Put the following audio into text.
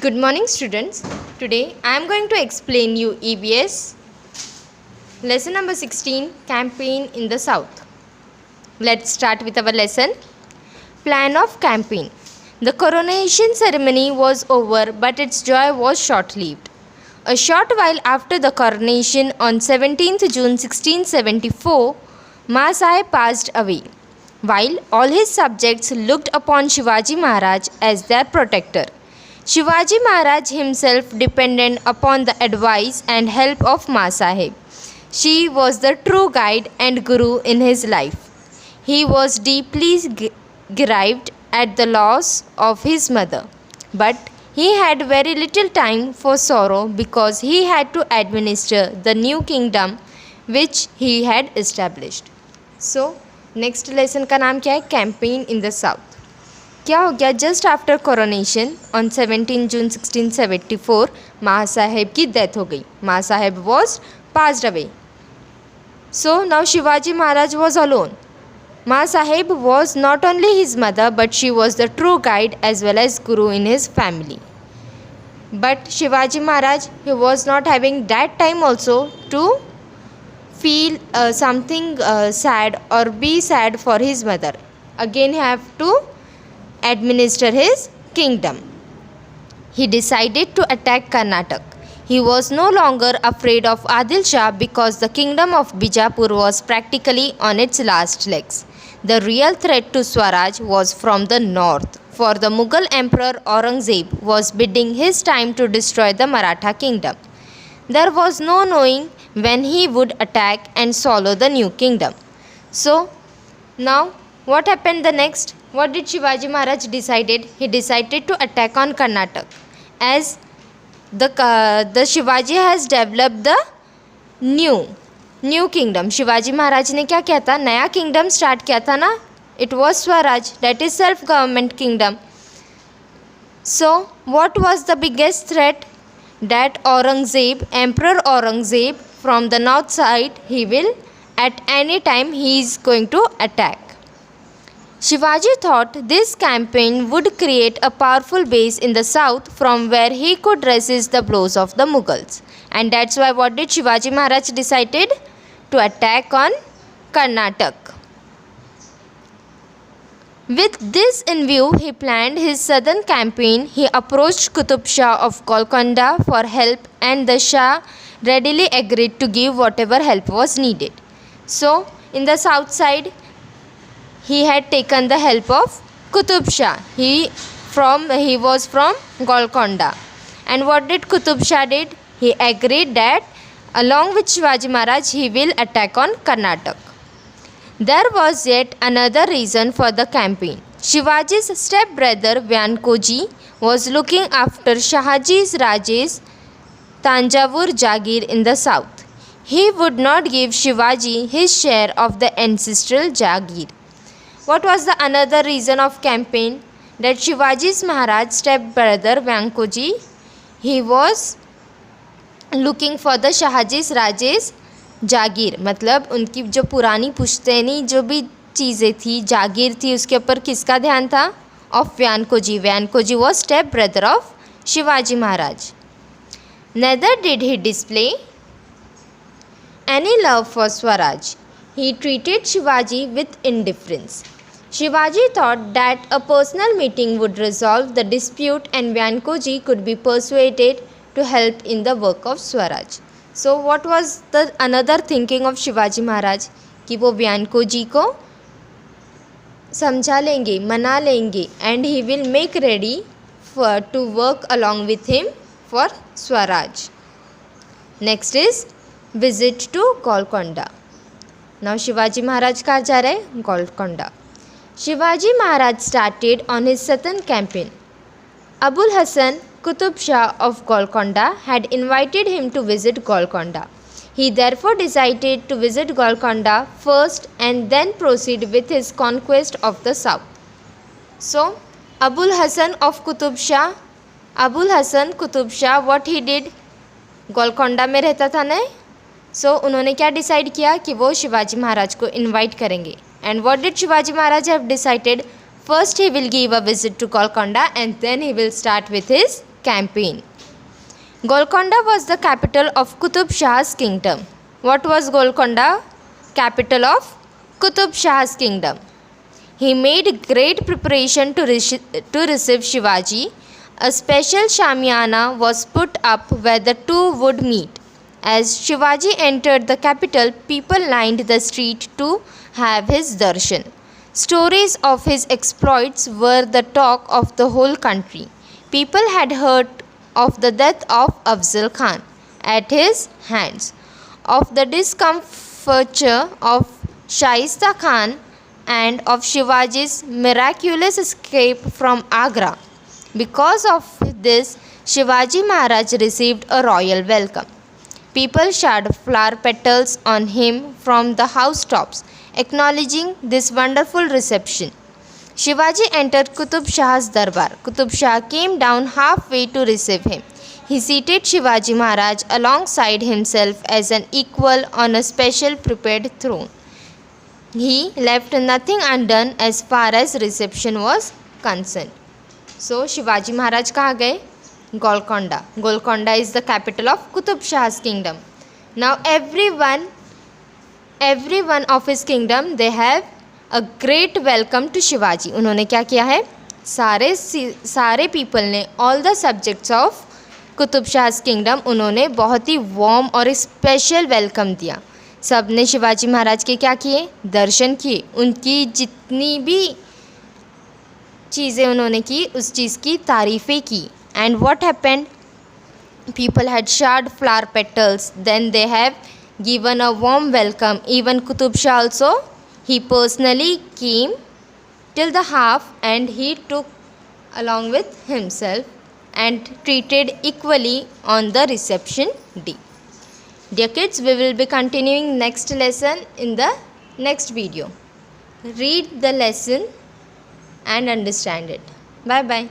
Good morning students. Today I am going to explain you EVS lesson number 16 campaign in the south. Let's start with our lesson. Plan of campaign. The coronation ceremony was over but its joy was short-lived. A short while after the coronation on 17th June 1674, Ma Sahib passed away. While all his subjects looked upon Shivaji Maharaj as their protector, Shivaji Maharaj himself depended upon the advice and help of Ma Sahib. She was the true guide and guru in his life. He was deeply grieved at the loss of his mother, but he had very little time for sorrow because he had to administer the new kingdom which he had established. So, next lesson का नाम क्या है? Campaign in the south. क्या हो गया? Just after coronation on 17 June 1674 Maa Saheb की death हो गई. Maa Saheb was passed away. So now Shivaji Maharaj was alone. Maa Saheb was not only his mother but she was the true guide as well as guru in his family. But Shivaji Maharaj he was not having that time also to feel something sad or be sad for his mother. Again he have to administer his kingdom. He decided to attack Karnataka. He was no longer afraid of Adil Shah because the kingdom of Bijapur was practically on its last legs. The real threat to Swaraj was from the north, for the Mughal emperor Aurangzeb was biding his time to destroy the Maratha kingdom. There was no knowing when he would attack and swallow the new kingdom. So, now what happened the next? What did Shivaji Maharaj decided? He decided to attack on Karnataka. As the Shivaji has developed the new kingdom. Shivaji Maharaj ने क्या किया था? नया kingdom start किया था ना? It was Swaraj, that is self-government kingdom. So, what was the biggest threat? That Aurangzeb, Emperor Aurangzeb from the north side, he will at any time he is going to attack. Shivaji thought this campaign would create a powerful base in the south from where he could resist the blows of the Mughals. And that's why what did Shivaji Maharaj decided? To attack on Karnataka. With this in view, he planned his southern campaign. He approached Qutub Shah of Golconda for help and the Shah readily agreed to give whatever help was needed. So, in the south side, he had taken the help of Qutub Shah. He was from Golconda. And what did Qutub Shah did? He agreed that along with Shivaji Maharaj, he will attack on Karnataka. There was yet another reason for the campaign. Shivaji's stepbrother Vyankoji was looking after Shahaji's Raje's Tanjavur Jagir in the south. He would not give Shivaji his share of the ancestral Jagir. What was the another reason of campaign? That Shivaji's Maharaj stepbrother Vyankoji, he was looking for the Shahaji's Raje's जागीर. मतलब उनकी जो पुरानी पुश्तैनी जो भी चीज़ें थी, जागीर थी, उसके ऊपर किसका ध्यान था? Of Vyankoji. Vyankoji was step brother of Shivaji Maharaj. Neither did he display any love for Swaraj. He treated Shivaji with indifference. Shivaji thought that a personal meeting would resolve the dispute and Vyankoji could be persuaded to help in the work of Swaraj. So what was the another thinking of Shivaji Maharaj? कि वो व्यानकोजी को समझा लेंगे, मना लेंगे and he will make ready for to work along with him for Swaraj. Next is visit to Golconda. Now Shivaji Maharaj कहाँ जा रहे हैं? Golconda. Shivaji Maharaj started on his southern campaign. Abul Hasan Qutub Shah of Golconda had invited him to visit Golconda. He therefore decided to visit Golconda first and then proceed with his conquest of the south. So, Abul Hasan Qutub Shah, what he did? Golconda में रहता था ना. So, उन्होंने क्या decide किया? कि वो शिवाजी महाराज को इन्वाइट करेंगे. And what did Shivaji Maharaj have decided? First he will give a visit to Golconda and then he will start with his campaign. Golconda was the capital of Qutub Shah's kingdom. What was Golconda? Capital of Qutub Shah's kingdom. He made great preparation to receive Shivaji. A special shamiana was put up where the two would meet. As Shivaji entered the capital, people lined the street to have his darshan. Stories of his exploits were the talk of the whole country. People had heard of the death of Afzal Khan at his hands, of the discomfiture of Shaista Khan, and of Shivaji's miraculous escape from Agra. Because of this, Shivaji Maharaj received a royal welcome. People showered flower petals on him from the housetops, acknowledging this wonderful reception. Shivaji entered Qutub Shah's darbar. Qutub Shah came down halfway to receive him. He seated Shivaji Maharaj alongside himself as an equal on a special prepared throne. He left nothing undone as far as reception was concerned. So Shivaji Maharaj कहाँ गए? Golconda. Golconda is the capital of Qutub Shah's kingdom. Now everyone of his kingdom, they have a great welcome to Shivaji. उन्होंने क्या किया है? सारे people ने, all the subjects of Qutub Shah kingdom, उन्होंने बहुत ही वार्म और स्पेशल वेलकम दिया. सब ने शिवाजी महाराज के क्या किए? दर्शन किए. उनकी जितनी भी चीज़ें उन्होंने की, उस चीज़ की तारीफ़ें की. And what happened? People had showered flower petals. Then they have given a warm welcome. Even Qutub Shah also, he personally came till the half and he took along with himself and treated equally on the reception day. Dear kids, we will be continuing next lesson in the next video. Read the lesson and understand it. Bye bye.